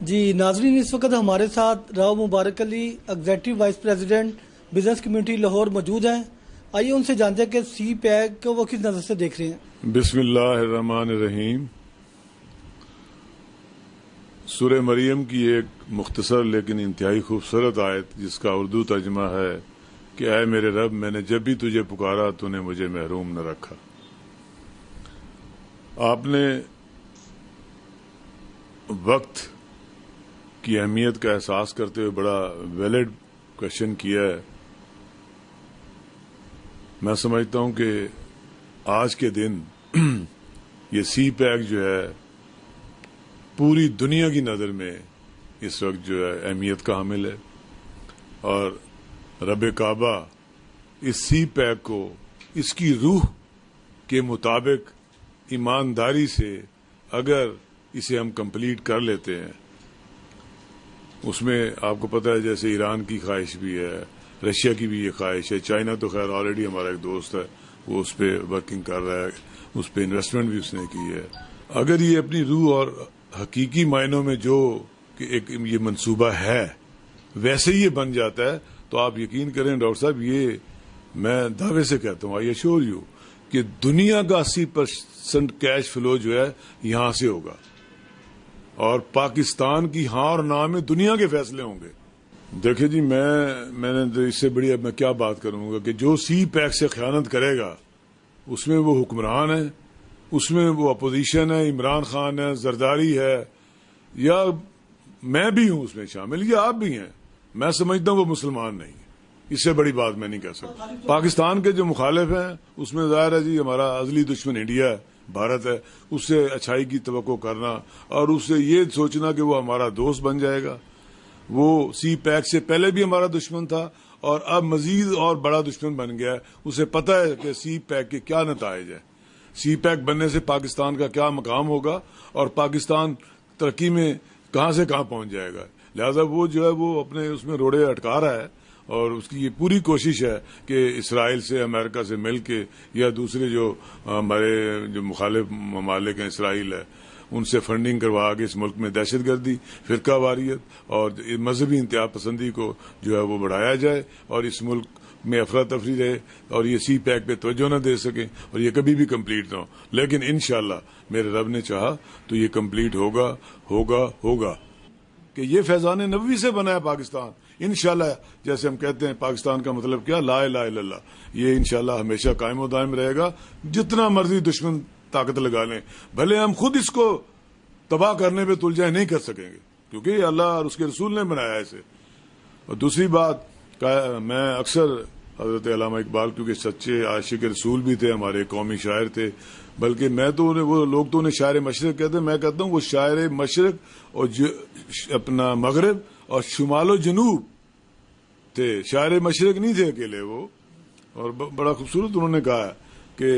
جی ناظرین، اس وقت ہمارے ساتھ Rao Mubarak Ali executive vice president business community Lahore موجود ہیں۔ آئیے ان سے جانتے ہیں کہ سی پیک کو وہ کس نظر سے دیکھ رہے ہیں۔ بسم اللہ الرحمن الرحیم۔ سورہ مریم کی ایک مختصر لیکن انتہائی خوبصورت آیت جس کا اردو ترجمہ ہے کہ اے میرے رب، میں نے جب بھی تجھے پکارا تو نے مجھے محروم نہ رکھا۔ آپ نے وقت کی اہمیت کا احساس کرتے ہوئے بڑا ویلڈ کوشچن کیا ہے۔ میں سمجھتا ہوں کہ آج کے دن یہ سی پیک جو ہے پوری دنیا کی نظر میں اس وقت جو ہے اہمیت کا حامل ہے، اور رب کعبہ اس سی پیک کو اس کی روح کے مطابق ایمانداری سے اگر اسے ہم کمپلیٹ کر لیتے ہیں، اس میں آپ کو پتہ ہے جیسے ایران کی خواہش بھی ہے، رشیا کی بھی یہ خواہش ہے، چائنا تو خیر آلریڈی ہمارا ایک دوست ہے، وہ اس پہ ورکنگ کر رہا ہے، اس پہ انویسٹمنٹ بھی اس نے کی ہے۔ اگر یہ اپنی روح اور حقیقی معنوں میں جو کہ ایک یہ منصوبہ ہے ویسے ہی یہ بن جاتا ہے تو آپ یقین کریں ڈاکٹر صاحب، یہ میں دعوے سے کہتا ہوں، آئی ایشور یو کہ دنیا کا 80% کیش فلو جو ہے یہاں سے ہوگا، اور پاکستان کی ہاں اور نہ میں دنیا کے فیصلے ہوں گے۔ دیکھیں جی، میں نے اس سے بڑی اب میں کیا بات کروں گا کہ جو سی پیک سے خیانت کرے گا اس میں وہ حکمران ہے، اس میں وہ اپوزیشن ہے، عمران خان ہے، زرداری ہے، یا میں بھی ہوں اس میں شامل، یا آپ بھی ہیں، میں سمجھتا ہوں وہ مسلمان نہیں ہے۔ اس سے بڑی بات میں نہیں کہہ سکتا۔ پاکستان کے جو مخالف ہیں اس میں ظاہر ہے جی ہمارا ازلی دشمن انڈیا ہے، بھارت ہے، اس سے اچھائی کی توقع کرنا اور اس سے یہ سوچنا کہ وہ ہمارا دوست بن جائے گا، وہ سی پیک سے پہلے بھی ہمارا دشمن تھا اور اب مزید اور بڑا دشمن بن گیا ہے۔ اسے پتہ ہے کہ سی پیک کے کیا نتائج ہیں، سی پیک بننے سے پاکستان کا کیا مقام ہوگا اور پاکستان ترقی میں کہاں سے کہاں پہنچ جائے گا۔ لہذا وہ جو ہے وہ اپنے اس میں روڑے اٹکا رہا ہے، اور اس کی یہ پوری کوشش ہے کہ اسرائیل سے، امریکہ سے مل کے یا دوسرے جو ہمارے جو مخالف ممالک ہیں، اسرائیل ہے، ان سے فنڈنگ کروا کے اس ملک میں دہشت گردی، فرقہ واریت اور مذہبی انتہا پسندی کو جو ہے وہ بڑھایا جائے، اور اس ملک میں افراتفری رہے اور یہ سی پیک پہ توجہ نہ دے سکیں اور یہ کبھی بھی کمپلیٹ نہ ہو۔ لیکن انشاءاللہ میرے رب نے چاہا تو یہ کمپلیٹ ہوگا ہوگا ہوگا کہ یہ فیضان نبوی سے بنا ہے پاکستان۔ انشاءاللہ جیسے ہم کہتے ہیں پاکستان کا مطلب کیا، لا الہ الا اللہ، یہ انشاءاللہ ہمیشہ قائم و دائم رہے گا، جتنا مرضی دشمن طاقت لگا لیں، بھلے ہم خود اس کو تباہ کرنے پہ تل جائیں، نہیں کر سکیں گے، کیونکہ یہ اللہ اور اس کے رسول نے بنایا ہے اسے۔ اور دوسری بات، میں اکثر حضرت علامہ اقبال کیونکہ سچے عاشق رسول بھی تھے، ہمارے قومی شاعر تھے، بلکہ میں تو وہ لوگ تو انہیں شاعر مشرق کہتے ہیں، میں کہتا ہوں وہ شاعر مشرق اور اپنا مغرب اور شمال و جنوب تھے، شاعر مشرق نہیں تھے اکیلے وہ۔ اور بڑا خوبصورت انہوں نے کہا کہ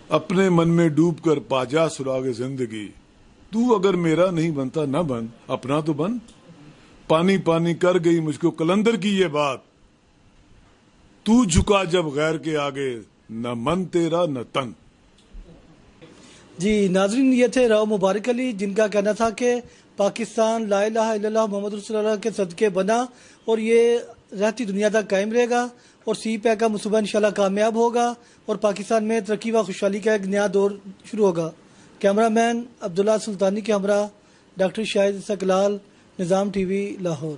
اپنے من میں ڈوب کر پا جا سراغ زندگی، تو اگر میرا نہیں بنتا نہ بن، اپنا تو بن، پانی پانی کر گئی مجھ کو قلندر کی یہ بات، تو جھکا جب غیر کے آگے، نہ من تیرا نہ تن۔ جی ناظرین، یہ تھے راؤ مبارک علی، جن کا کہنا تھا کہ پاکستان لا الہ الا اللہ محمد رسول اللہ کے صدقے بنا اور یہ رہتی دنیا تک قائم رہے گا، اور سی پیک کا منصوبہ انشاءاللہ کامیاب ہوگا اور پاکستان میں ترقی و خوشحالی کا ایک نیا دور شروع ہوگا۔ کیمرہ مین عبداللہ سلطانی کے ہمراہ ڈاکٹر شاہد اسحاق لال، نظام ٹی وی لاہور۔